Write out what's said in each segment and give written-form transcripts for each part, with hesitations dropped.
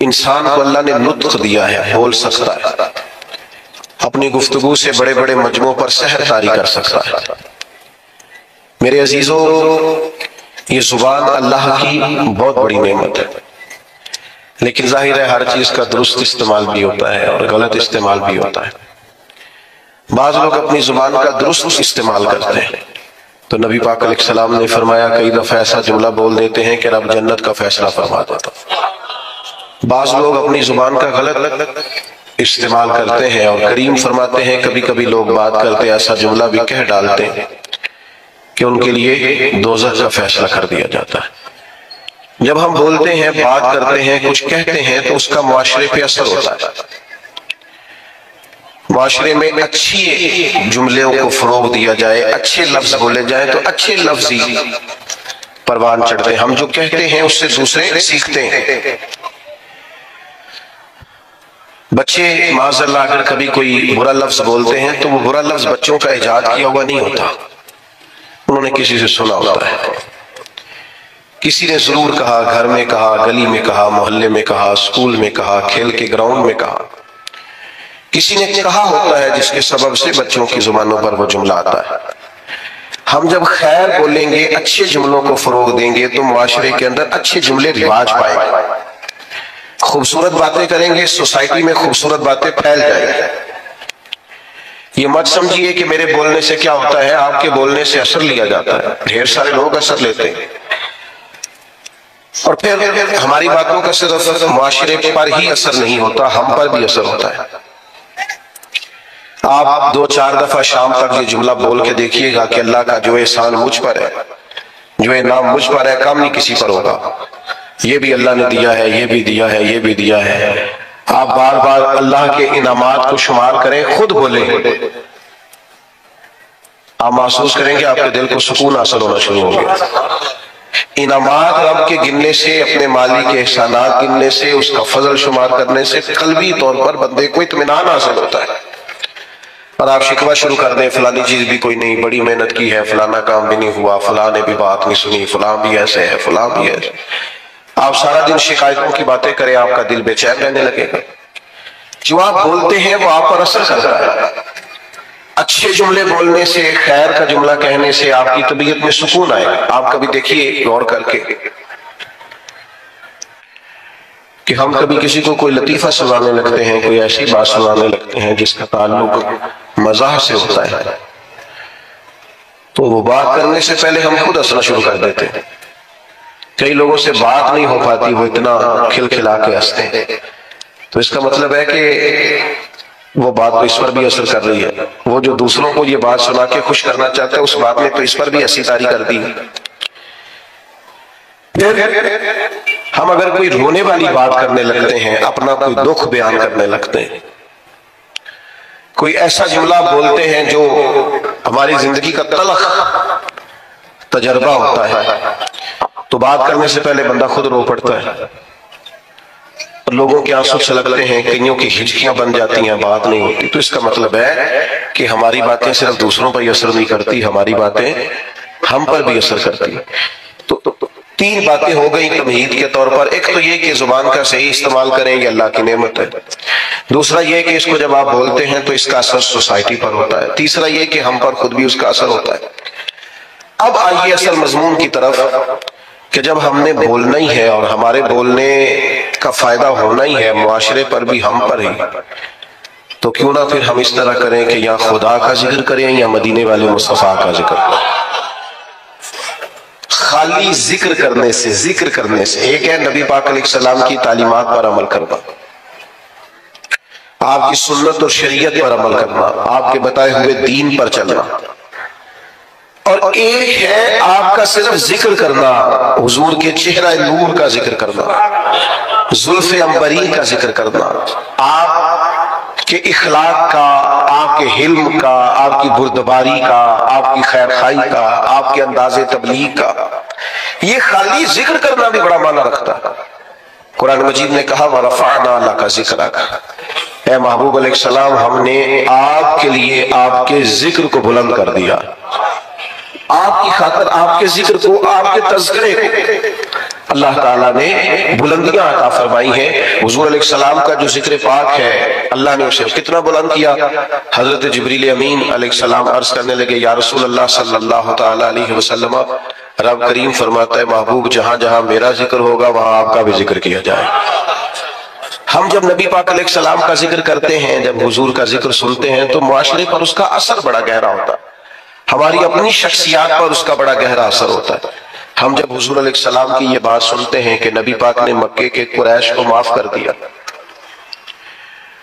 انسان کو اللہ نے نطق دیا ہے، بول سکتا ہے، اپنی گفتگو سے بڑے بڑے مجموعوں پر سحر طاری کر سکتا ہے۔ میرے عزیزو، یہ زبان اللہ کی بہت بڑی نعمت ہے، لیکن ظاہر ہے ہر چیز کا درست استعمال بھی ہوتا ہے اور غلط استعمال بھی ہوتا ہے۔ بعض لوگ اپنی زبان کا درست استعمال کرتے ہیں تو نبی پاک علیہ السلام نے فرمایا کئی دفعہ ایسا جملہ بول دیتے ہیں کہ رب جنت کا فیصلہ فرما دیتا۔ بعض لوگ اپنی زبان کا غلط استعمال کرتے ہیں اور کریم فرماتے ہیں کبھی کبھی لوگ بات کرتے ایسا جملہ بھی کہہ ڈالتے ہیں کہ ان کے لیے دوزخ کا فیصلہ کر دیا جاتا ہے۔ جب ہم بولتے ہیں، بات کرتے ہیں، کچھ کہتے ہیں تو اس کا معاشرے پہ اثر ہوتا ہے۔ معاشرے میں اچھی جملوں کو فروغ دیا جائے، اچھے لفظ بولے جائیں تو اچھے لفظ ہی پروان چڑھتے ہیں۔ ہم جو کہتے ہیں اس سے دوسرے سیکھتے ہیں۔ بچے معاذ اللہ اگر کبھی کوئی برا لفظ بولتے ہیں تو وہ برا لفظ بچوں کا ایجاد کیا ہوا نہیں ہوتا، انہوں نے کسی سے سنا ہوتا ہے۔ کسی نے ضرور کہا، گھر میں کہا، گلی میں کہا، محلے میں کہا، اسکول میں کہا، کھیل کے گراؤنڈ میں کہا، کسی نے کہا ہوتا ہے جس کے سبب سے بچوں کی زبانوں پر وہ جملہ آتا ہے۔ ہم جب خیر بولیں گے، اچھے جملوں کو فروغ دیں گے تو معاشرے کے اندر اچھے جملے رواج پائیں گے، خوبصورت باتیں کریں گے، سوسائٹی میں خوبصورت باتیں پھیل جائیں گی۔ یہ مت سمجھیے کہ میرے بولنے سے کیا ہوتا ہے، آپ کے بولنے سے اثر لیا جاتا ہے، ڈھیر سارے لوگ اثر لیتے ہیں، اور پھر ہماری باتوں کا صرف معاشرے پر ہی اثر نہیں ہوتا، ہم پر بھی اثر ہوتا ہے۔ آپ 2-4 دفعہ شام تک یہ جملہ بول کے دیکھیے گا کہ اللہ کا جو احسان مجھ پر ہے، جو انعام مجھ پر ہے، کم نہیں کسی پر ہوگا، یہ بھی اللہ نے دیا ہے، یہ بھی دیا ہے، یہ بھی دیا ہے۔ آپ بار بار اللہ کے انعامات کو شمار کریں، خود بولیں، آپ محسوس کریں گے آپ کے دل کو سکون حاصل ہونا شروع ہو گیا۔ انعامات رب کے گننے سے، اپنے مالی کے احسانات گننے سے، اس کا فضل شمار کرنے سے قلبی طور پر بندے کو اطمینان حاصل ہوتا ہے۔ اور آپ شکوہ شروع کر دیں، فلانی چیز بھی کوئی نہیں، بڑی محنت کی ہے، فلانا کام بھی نہیں ہوا، فلاں نے بھی بات نہیں سنی، فلاں بھی ایسے ہے، فلاں بھی ایسے۔ آپ سارا دن شکایتوں کی باتیں کریں، آپ کا دل بے چین رہنے لگے گا۔ جو آپ بولتے ہیں وہ آپ پر اثر کرتا ہے۔ اچھے جملے بولنے سے، خیر کا جملہ کہنے سے آپ کی طبیعت میں سکون آئے گا۔ آپ کبھی دیکھیے غور کر کے کہ ہم کبھی کسی کو کوئی لطیفہ سنانے لگتے ہیں، کوئی ایسی بات سنانے لگتے ہیں جس کا تعلق مزاح سے ہوتا ہے، تو وہ بات کرنے سے پہلے ہم خود ہنسنا شروع کر دیتے ہیں۔ کئی لوگوں سے بات نہیں ہو پاتی، وہ اتنا کھلکھلا کے ہنستے ہیں، تو اس کا مطلب ہے کہ وہ بات تو اس پر بھی اثر کر رہی ہے۔ وہ جو دوسروں کو یہ بات سنا کے خوش کرنا چاہتا ہے، اس بات نے تو اس پر بھی ہنسی طاری کر دی۔ ہم اگر کوئی رونے والی بات کرنے لگتے ہیں، اپنا کوئی دکھ بیان کرنے لگتے ہیں، کوئی ایسا جملہ بولتے ہیں جو ہماری زندگی کا تلخ تجربہ ہوتا ہے، تو بات کرنے سے پہلے بندہ خود رو پڑتا ہے، لوگوں کے آنسو چھلکتے ہیں، کئیوں کی ہچکیاں بن جاتی ہیں، بات نہیں ہوتی۔ تو اس کا مطلب ہے کہ ہماری باتیں صرف دوسروں پر ہی اثر نہیں کرتی، ہماری باتیں ہم پر بھی اثر کرتی۔ تو 3 باتیں ہو گئی تمہید کے طور پر۔ ایک تو یہ کہ زبان کا صحیح استعمال کریں، یہ اللہ کی نعمت ہے۔ دوسرا یہ کہ اس کو جب آپ بولتے ہیں تو اس کا اثر سوسائٹی پر ہوتا ہے۔ تیسرا یہ کہ ہم پر خود بھی اس کا اثر ہوتا ہے۔ اب آئیے اصل مضمون کی طرف کہ جب ہم نے بولنا ہی ہے اور ہمارے بولنے کا فائدہ ہونا ہی ہے معاشرے پر بھی، ہم پر ہی، تو کیوں نہ پھر ہم اس طرح کریں کہ یا خدا کا ذکر کریں یا مدینے والے مصطفیٰ کا ذکر کریں۔ خالی ذکر کرنے سے ایک ہے نبی پاک علیہ السلام کی تعلیمات پر عمل کرنا، آپ کی سنت اور شریعت پر عمل کرنا، آپ کے بتائے ہوئے دین پر چلنا، اور ایک ہے آپ کا صرف ذکر کرنا، حضور کے چہرہ نور کا ذکر کرنا، زلف عنبری کا ذکر کرنا، آپ کے اخلاق کا، آپ کے حلم کا، آپ کی بردباری کا، آپ کی خیر خواہی کا، آپ کے انداز تبلیغ کا۔ یہ خالی ذکر کرنا بھی بڑا معنی رکھتا ہے۔ قرآن مجید نے کہا وَرَفَعْنَا لَكَ ذِكْرَكَ، اے محبوب علیہ السلام ہم نے آپ کے لیے آپ کے ذکر کو بلند کر دیا، آپ کی خاطر آپ کے ذکر کو، آپ کے تذکرے کو، اللہ تعالیٰ نے بلندیاں عطا فرمائی ہیں۔ حضور علیہ السلام کا جو ذکر پاک ہے اللہ نے اسے کتنا بلند کیا۔ حضرت جبریل امین علیہ السلام عرض کرنے لگے یا رسول اللہ صلی اللہ تعالیٰ علیہ وسلم، رب کریم فرماتا ہے محبوب جہاں جہاں میرا ذکر ہوگا وہاں آپ کا بھی ذکر کیا جائے۔ ہم جب نبی پاک علیہ السلام کا ذکر کرتے ہیں، جب حضور کا ذکر سنتے ہیں تو معاشرے پر اس کا اثر بڑا گہرا ہوتا ہے، ہماری اپنی شخصیات پر اس کا بڑا گہرا اثر ہوتا ہے۔ ہم جب حضور علیہ السلام کی یہ بات سنتے ہیں کہ نبی پاک نے مکے کے قریش کو معاف کر دیا،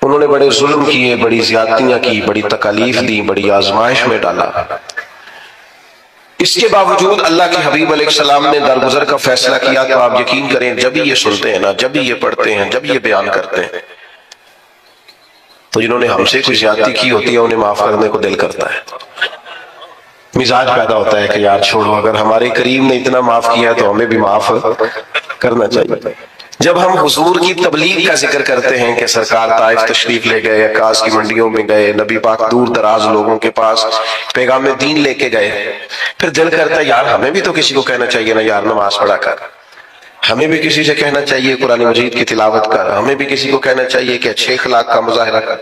انہوں نے بڑے ظلم کیے، بڑی زیادتیاں کی، بڑی تکالیف دی، بڑی آزمائش میں ڈالا، اس کے باوجود اللہ کے حبیب علیہ السلام نے درگزر کا فیصلہ کیا۔ تو آپ یقین کریں جب ہی یہ سنتے ہیں نا، جب ہی یہ پڑھتے ہیں، جب یہ بیان کرتے ہیں، تو جنہوں نے ہم سے کوئی زیادتی کی ہوتی ہے انہیں معاف کرنے کو دل کرتا ہے، مزاج پیدا ہوتا ہے کہ یار چھوڑو، اگر ہمارے کریم نے اتنا معاف کیا ہے تو ہمیں بھی معاف کرنا چاہیے۔ جب ہم حضور کی تبلیغ کا ذکر کرتے ہیں کہ سرکار طائف تشریف لے گئے، عکاظ کی منڈیوں میں گئے، نبی پاک دور دراز لوگوں کے پاس پیغام دین لے کے گئے، پھر دل کرتا ہے یار ہمیں بھی تو کسی کو کہنا چاہیے نا یار نماز پڑھا کر، ہمیں بھی کسی سے کہنا چاہیے قرآن مجید کی تلاوت کر، ہمیں بھی کسی کو کہنا چاہیے کہ اچھے اخلاق کا مظاہرہ کر۔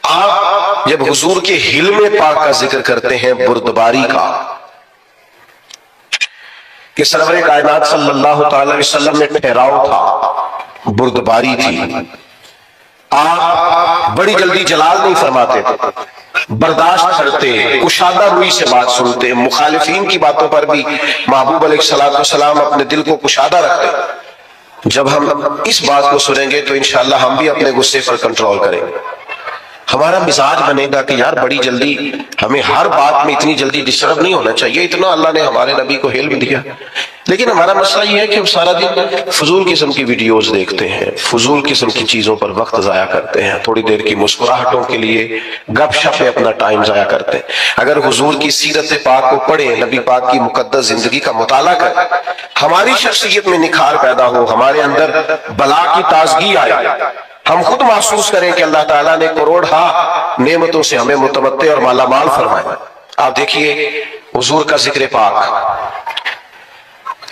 آپ جب حضور کے حلم پاک کا ذکر کرتے ہیں، بردباری کا، کہ سرور کائنات صلی اللہ تعالی علیہ وسلم میں ٹھہراؤ تھا، بردباری تھی، آپ بڑی جلدی جلال نہیں فرماتے تھے، برداشت کرتے، کشادہ روئی سے بات سنتے، مخالفین کی باتوں پر بھی محبوب علیہ السلام اپنے دل کو کشادہ رکھتے۔ جب ہم اس بات کو سنیں گے تو انشاءاللہ ہم بھی اپنے غصے پر کنٹرول کریں گے، ہمارا مزاج بنے گا کہ یار بڑی جلدی ہمیں ہر بات میں اتنی جلدی ڈسٹرب نہیں ہونا چاہیے، اتنا اللہ نے ہمارے نبی کو علم دیا۔ لیکن ہمارا مسئلہ یہ ہے کہ ہم سارا دن فضول قسم کی ویڈیوز دیکھتے ہیں، فضول قسم کی چیزوں پر وقت ضائع کرتے ہیں، تھوڑی دیر کی مسکراہٹوں کے لیے گپ شپ پہ اپنا ٹائم ضائع کرتے ہیں۔ اگر حضور کی سیرت پاک کو پڑھیں، نبی پاک کی مقدس زندگی کا مطالعہ کریں، ہماری شخصیت میں نکھار پیدا ہو، ہمارے اندر بلا کی تازگی آئے، ہم خود محسوس کریں کہ اللہ تعالیٰ نے کروڑ نعمتوں سے ہمیں متمتع اور مالا مال فرمایا۔ آپ دیکھیے حضور کا ذکر پاک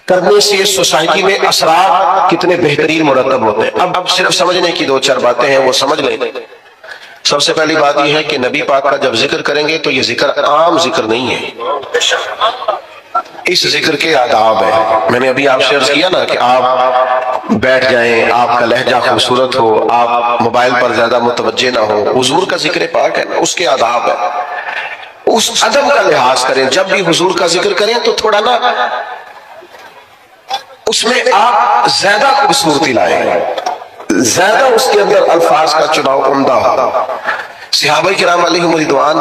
کرنے سے سوسائٹی میں اثرات کتنے بہترین مرتب ہوتے ہیں۔ اب صرف سمجھنے کی دو چار باتیں ہیں وہ سمجھ لیں۔ سب سے پہلی بات یہ ہے کہ نبی پاک کا جب ذکر کریں گے تو یہ ذکر عام ذکر نہیں ہے، اس ذکر کے آداب ہے۔ میں نے ابھی آپ سے عرض کیا نا کہ آپ بیٹھ جائیں، آپ کا لہجہ خوبصورت ہو، آپ موبائل پر زیادہ متوجہ نہ ہو، حضور کا ذکر پاک ہے نا، اس کے آداب ہے، اس ادب کا لحاظ کریں۔ جب بھی حضور کا ذکر کریں تو تھوڑا نا اس میں آپ زیادہ خوبصورتی لائیں، زیادہ اس کے اندر الفاظ کا چناؤ عمدہ ہو۔ صحابہ کرام علیہم رضوان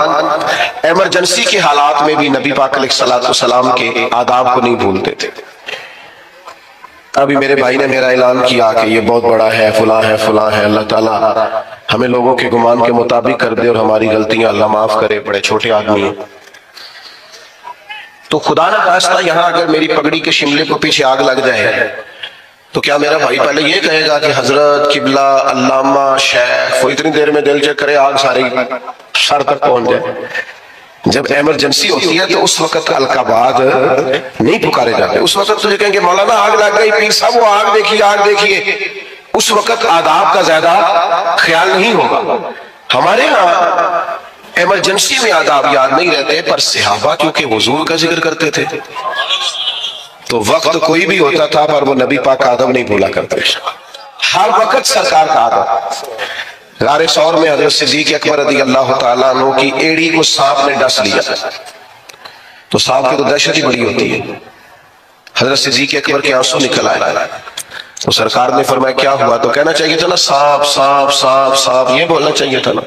ایمرجنسی کے حالات میں بھی نبی پاک علیہ السلام کے آداب کو نہیں بھولتے تھے۔ ابھی میرے بھائی نے میرا اعلان کیا کہ یہ بہت بڑا ہے، فلاں ہے، فلاں ہے، اللہ تعالیٰ ہمیں لوگوں کے گمان کے مطابق کر دے اور ہماری غلطیاں اللہ معاف کرے، بڑے چھوٹے آدمی ہیں۔ تو خدا نہ خواستہ یہاں اگر میری پگڑی کے شملے کو پیچھے آگ لگ جائے تو کیا میرا بھائی پہلے یہ کہے گا کہ حضرت، قبلہ، علامہ، شیخ، وہ اتنی دیر میں دل چیک کرے آگ ساری سر تک پہنچ جائے؟ جب ایمرجنسی ہوتی ہے تو اس وقت القابات نہیں پکارے جاتے، اس وقت تو یہ کہیں گے مولانا آگ لگ گئی، پیر صاحب وہ آگ دیکھیے، آگ دیکھیے، اس وقت آداب کا زیادہ خیال نہیں ہوگا۔ ہمارے ہاں ایمرجنسی میں آداب یاد نہیں رہتے، پر صحابہ کیونکہ حضور کا ذکر کرتے تھے تو وقت کوئی بھی ہوتا تھا پر وہ نبی پاک کا ادب نہیں بھولا کرتے، ہر وقت سرکار کا ادب۔ غار ثور میں حضرت صدیق اکبر رضی اللہ تعالیٰ عنہ کی ایڑی کو سانپ نے ڈس لیا، تو سانپ کی تو دہشت ہی بڑی ہوتی ہے، حضرت صدیق اکبر کے آنسو نکل آئے، تو سرکار نے فرمایا کیا ہوا؟ تو کہنا چاہیے تھا نا سانپ سانپ سانپ سانپ، یہ بولنا چاہیے تھا نا،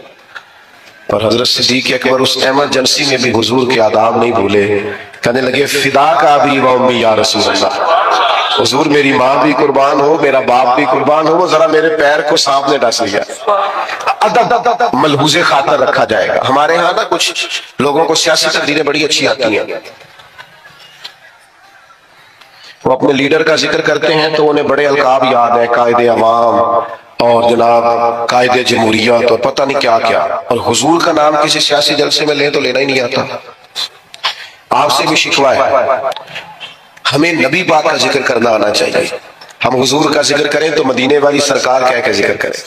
پر حضرت صدیق اکبر اس ایمرجنسی میں بھی حضور کے آداب نہیں بھولے، کہنے لگے فدا کا ابی و امی یا رسول اللہ، حضور میری ماں بھی قربان ہو، میرا باپ بھی قربان ہو، وہ ذرا میرے پیر کو سانپ نے ڈس لیا۔ ادب ملحوظ خاطر رکھا جائے گا۔ ہمارے ہاں نا کچھ لوگوں کو سیاسی تقریریں بڑی اچھی آتی ہیں، وہ اپنے لیڈر کا ذکر کرتے ہیں تو انہیں بڑے القاب یاد ہے، قائد عوام اور جناب قائد جمہوریت اور پتہ نہیں کیا کیا، اور حضور کا نام کسی سیاسی جلسے میں لیں تو لینا ہی نہیں آتا۔ آپ سے بھی شکوہ ہے، ہمیں نبی پاک کا ذکر کرنا آنا چاہیے. ہم حضور کا ذکر کریں تو مدینے والی سرکار کہہ کے ذکر کریں,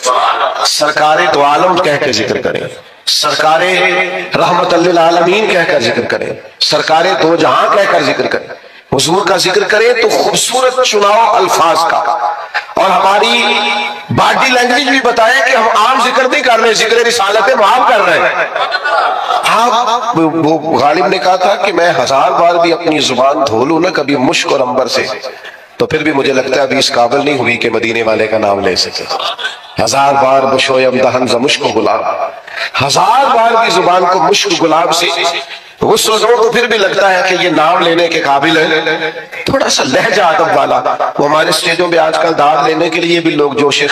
سرکار دو عالم کہہ کے ذکر کریں, سرکار رحمت للعالمین کہہ کر ذکر کریں, سرکار دو جہاں کہہ کر ذکر کریں. حضور کا ذکر کریں تو خوبصورت چناؤ الفاظ کا, اور ہماری باڈی لینگویج بھی بتائے کہ ہم عام ذکر نہیں کر رہے, ذکر رسالت معاف کر رہے ہیں. آپ وہ غالب نے کہا تھا کہ میں 1000 بار بھی اپنی زبان دھو لوں نا کبھی مشک اور عنبر سے, تو پھر بھی مجھے لگتا ہے ابھی اس قابل نہیں ہوئی کہ مدینے والے کا نام لے سکے. 1000 بار بشویم دہن ز مشک و گلاب, 1000 بار بھی زبان کو مشک گلاب سے غسل دو تو پھر بھی لگتا ہے کہ یہ نام لینے کے قابل ہے. تھوڑا سا لہجہ ادب والا. وہ ہمارے اسٹیجوں پہ آج کل داد لینے کے لیے بھی لوگ جوش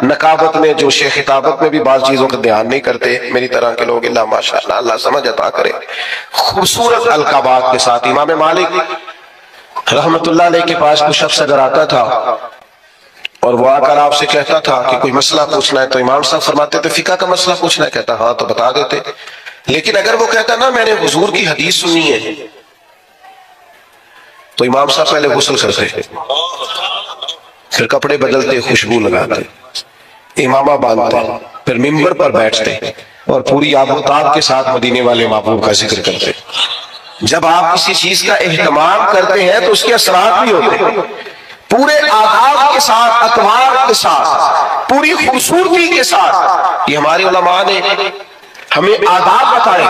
نقابت میں, جوش خطابت میں بھی بعض چیزوں کا دھیان نہیں کرتے. میری طرح کے لوگ اللہ ماشاءاللہ اللہ سمجھ عطا کرے, خوبصورت القابات کے ساتھ. امام مالک رحمت اللہ علیہ کے پاس کوئی شخص اگر آتا تھا اور وہ آ کر آپ سے کہتا تھا کہ کوئی مسئلہ پوچھنا ہے, تو امام صاحب فرماتے تھے فقہ کا مسئلہ پوچھنا ہے؟ کہتا ہاں, تو بتا دیتے. لیکن اگر وہ کہتا نا میں نے حضور کی حدیث سنی ہے, تو امام صاحب پہلے غسل کرتے, پھر کپڑے بدلتے, خوشبو لگاتے, امامہ باندھتے, پھر ممبر پر بیٹھتے اور پوری آب و تاب کے ساتھ مدینے والے محبوب کا ذکر کرتے. جب آپ کسی چیز کا اہتمام کرتے ہیں تو اس کے اثرات بھی ہوتے ہیں, پورے آداب کے ساتھ, اطوار کے ساتھ, پوری خوبصورتی کے ساتھ. یہ ہمارے علماء نے ہمیں آداب بتائے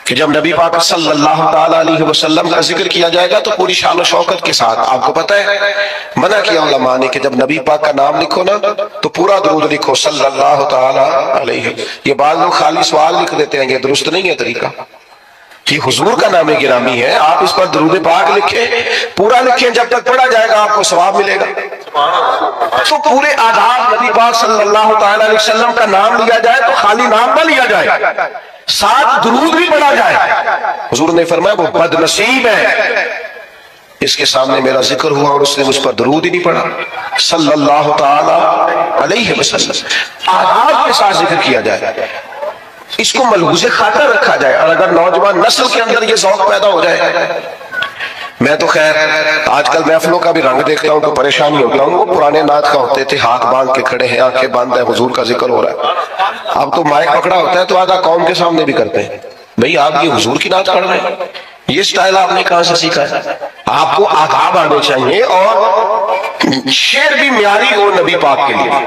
کہ جب نبی پاک صلی اللہ تعالیٰ علیہ وسلم کا ذکر کیا جائے گا تو پوری شان و شوکت کے ساتھ. آپ کو پتہ ہے منع کیا علماء نے کہ جب نبی پاک کا نام لکھو نا تو پورا درود لکھو صلی اللہ تعالیٰ علیہ. یہ بعض لوگ خالی سوال لکھ دیتے ہیں, یہ درست نہیں ہے طریقہ. یہ حضور کا نام گرامی ہے, آپ اس پر درود پاک لکھیں, پورا لکھیں, جب تک پڑھا جائے گا آپ کو ثواب ملے گا. تو پورے آداب نبی پاک صلی اللہ تعالی علیہ وسلم کا نام لیا جائے تو خالی نام نہ لیا جائے, ساتھ درود بھی پڑھا جائے. حضور نے فرمایا وہ بد نصیب ہے اس کے سامنے میرا ذکر ہوا اور اس نے مجھ پر درود ہی نہیں پڑھا صلی اللہ تعالی علیہ وسلم. آداب کے ساتھ ذکر کیا جائے, اس کو ملحوظ خاطر رکھا جائے, اور اگر نوجوان نسل کے اندر یہ ذوق پیدا ہو جائے. میں تو خیر آج کل محفلوں کا بھی رنگ دیکھتا ہوں تو پریشانی ہوتا ہوں. وہ پرانے نعت کا ہوتے تھے, ہاتھ باندھ کے کھڑے ہیں, آنکھیں بند ہیں, حضور کا ذکر ہو رہا ہے. اب تو مائک پکڑا ہوتا ہے تو آدھا قوم کے سامنے بھی کرتے ہیں, بھئی آپ یہ حضور کی نعت پڑھ رہے ہیں, یہ سٹائل آپ نے کہاں سے سیکھا ہے؟ آپ کو آداب آنے چاہیے, اور شعر بھی معیاری ہو نبی پاک کے لیے,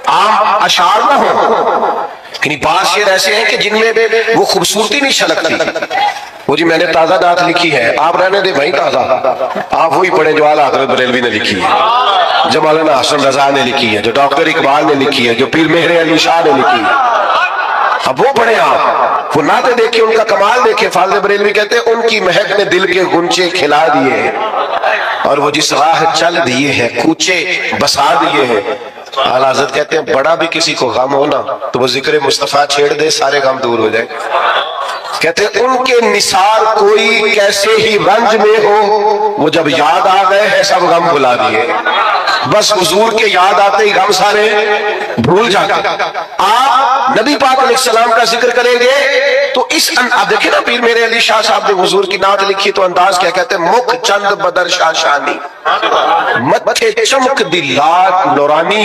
عام اشعار نہ ہو. بعض شعر ایسے ہیں کہ جن میں وہ خوبصورتی نہیں چھلکتی. وہ جی میں نے تازہ دات لکھی ہے, آپ رہنے دے بھائی تازہ, آپ وہی پڑھیں جو اعلیٰ حضرت بریلوی نے لکھی ہے, جو مولانا حسن رضا نے لکھی ہے, جو ڈاکٹر اقبال نے لکھی ہے, جو پیر مہر علی شاہ نے لکھی ہے. اب وہ پڑھیں آپ, وہ نعتیں دیکھیں, ان کا کمال دیکھیں. فاضل بریلوی کہتے ہیں ان کی مہک نے دل کے گنچے کھلا دیے, اور وہ جس راہ چل دیے ہیں کوچے بسا دیے ہیں. اعلیٰ حضرت کہتے ہیں بڑا بھی کسی کو غم ہونا تو وہ ذکر مصطفیٰ چھیڑ دے, سارے غم دور ہو جائے. کہتے ہیں ان کے نثار کوئی کیسے ہی رنج میں ہو, وہ جب یاد آ گئے ہیں سب غم بھلا دیے. بس حضور کے یاد آتے ہی غم سارے بھول جاتے. آپ نبی پاک علیہ السلام کا ذکر کریں گے تو اس اب دیکھیں نا, پیر میرے علی شاہ صاحب نے حضور کی نعت لکھی تو انداز کیا کہتے ہیں, مکھ چند بدر شاہ شانی, متھے چمک دی لاٹ نورانی.